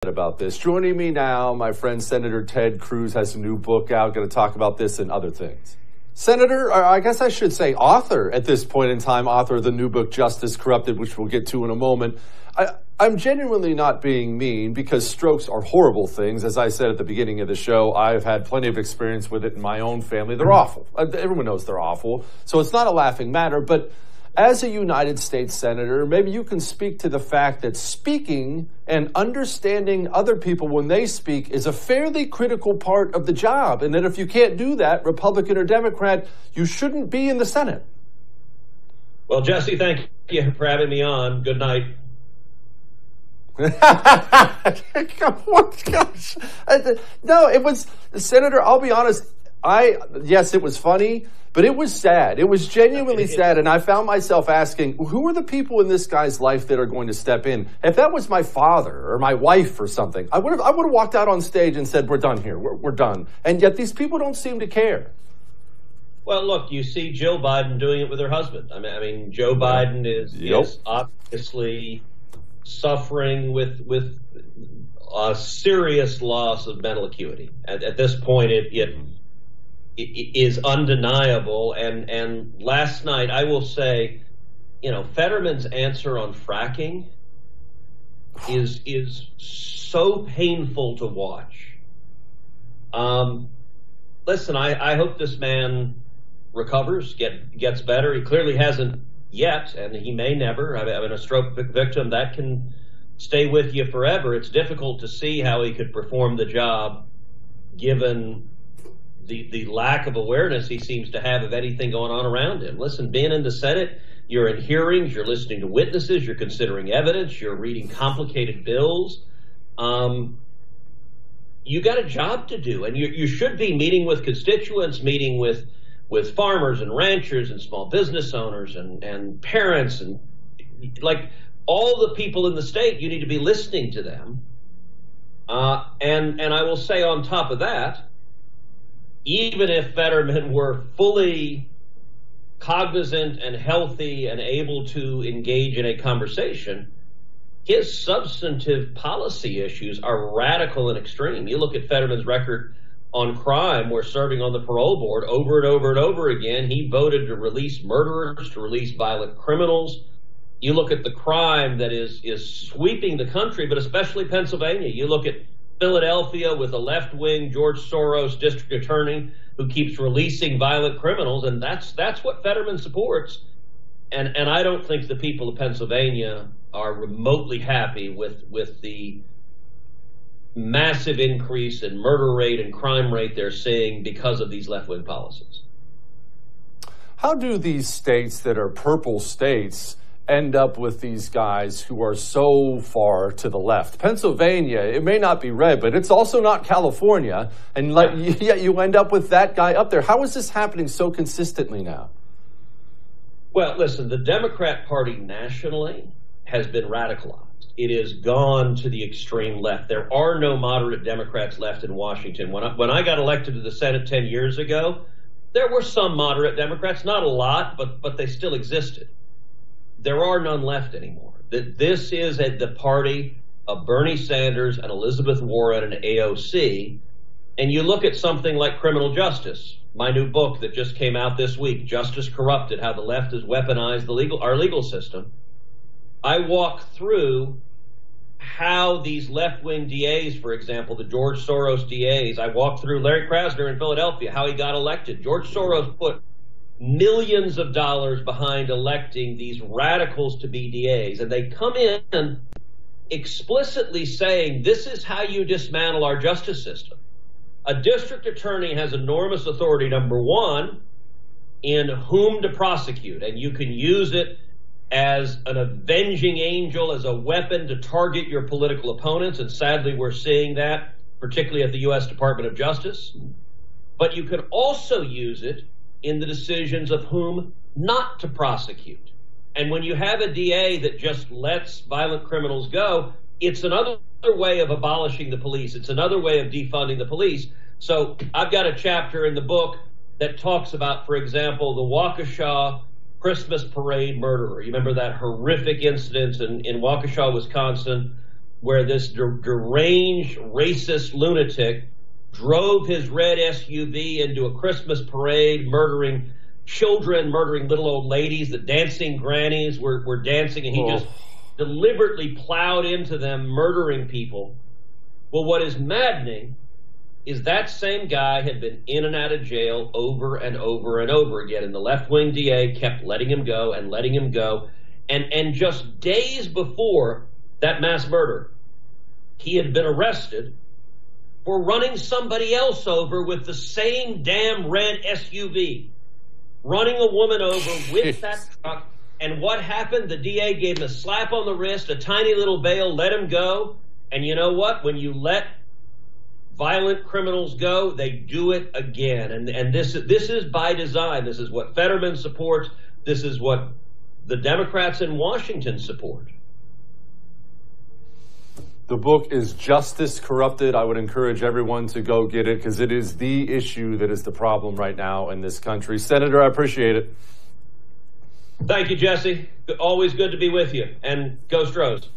about this. Joining me now, my friend Senator Ted Cruz has a new book out, going to talk about this and other things. Senator, or I guess I should say author at this point in time, author of the new book, Justice Corrupted, which we'll get to in a moment. I'm genuinely not being mean because strokes are horrible things. As I said at the beginning of the show, I've had plenty of experience with it in my own family. They're awful. Everyone knows they're awful. So it's not a laughing matter. But as a United States Senator, maybe you can speak to the fact that speaking and understanding other people when they speak is a fairly critical part of the job. And that if you can't do that, Republican or Democrat, you shouldn't be in the Senate. Well, Jesse, thank you for having me on. Good night. Gosh. No, it was, Senator, I'll be honest, yes, it was funny, but it was sad. It was genuinely sad, and I found myself asking, who are the people in this guy's life that are going to step in? If that was my father or my wife or something, I would have walked out on stage and said, we're done here, we're done. And yet these people don't seem to care. Well, look, you see Jill Biden doing it with her husband. I mean, Joe Biden is obviously suffering with a serious loss of mental acuity. At this point, it is undeniable. And last night, I will say, Fetterman's answer on fracking is so painful to watch. Listen, I hope this man recovers, gets better. He clearly hasn't yet, and he may never. I mean, a stroke victim, that can stay with you forever. It's difficult to see how he could perform the job given the lack of awareness he seems to have of anything going on around him. Listen, being in the Senate, you're in hearings, you're listening to witnesses, you're considering evidence, you're reading complicated bills. You got a job to do, and you should be meeting with constituents, meeting with farmers and ranchers and small business owners and parents and like all the people in the state. You need to be listening to them. And I will say on top of that, even if Fetterman were fully cognizant and healthy and able to engage in a conversation, his substantive policy issues are radical and extreme. You look at Fetterman's record on crime, where serving on the parole board over and over and over again, he voted to release murderers, to release violent criminals. You look at the crime that is sweeping the country, but especially Pennsylvania. You look at Philadelphia with a left-wing George Soros district attorney who keeps releasing violent criminals, and that's what Fetterman supports. And I don't think the people of Pennsylvania are remotely happy with the massive increase in murder rate and crime rate they're seeing because of these left-wing policies. How do these states that are purple states end up with these guys who are so far to the left? Pennsylvania, it may not be red, but it's also not California, and yet you end up with that guy up there. How is this happening so consistently now? Well, listen, the Democrat Party nationally has been radicalized. It has gone to the extreme left. There are no moderate Democrats left in Washington. When I got elected to the Senate 10 years ago, there were some moderate Democrats, not a lot, but they still existed. There are none left anymore. This is the party of Bernie Sanders and Elizabeth Warren and AOC. And you look at something like criminal justice, my new book that just came out this week, Justice Corrupted, How the Left has Weaponized our legal system. I walk through how these left-wing DAs, for example, the George Soros DAs, I walked through Larry Krasner in Philadelphia, how he got elected. George Soros put millions of dollars behind electing these radicals to be DAs, and they come in explicitly saying, this is how you dismantle our justice system. A district attorney has enormous authority, number one, in whom to prosecute, and you can use it as an avenging angel, as a weapon to target your political opponents, and sadly we're seeing that, particularly at the U.S. Department of Justice. But you can also use it in the decisions of whom not to prosecute. And when you have a DA that just lets violent criminals go, it's another way of abolishing the police. It's another way of defunding the police. So I've got a chapter in the book that talks about, for example, the Waukesha Christmas parade murderer. You remember that horrific incident in Waukesha, Wisconsin, where this deranged racist lunatic drove his red SUV into a Christmas parade, murdering children, murdering little old ladies. The dancing grannies were dancing, and he just deliberately plowed into them, murdering people. Well, what is maddening is that same guy had been in and out of jail over and over and over again, and the left-wing DA kept letting him go and letting him go. And just days before that mass murder, he had been arrested for running somebody else over with the same damn red SUV, running a woman over with that truck. And what happened? The DA gave him a slap on the wrist, a tiny little bail, let him go. And you know what? When you let violent criminals go, they do it again. And this is by design. This is what Fetterman supports. This is what the Democrats in Washington support. The book is Justice Corrupted. I would encourage everyone to go get it because it is the issue that is the problem right now in this country. Senator, I appreciate it. Thank you, Jesse. Always good to be with you. And go Stros.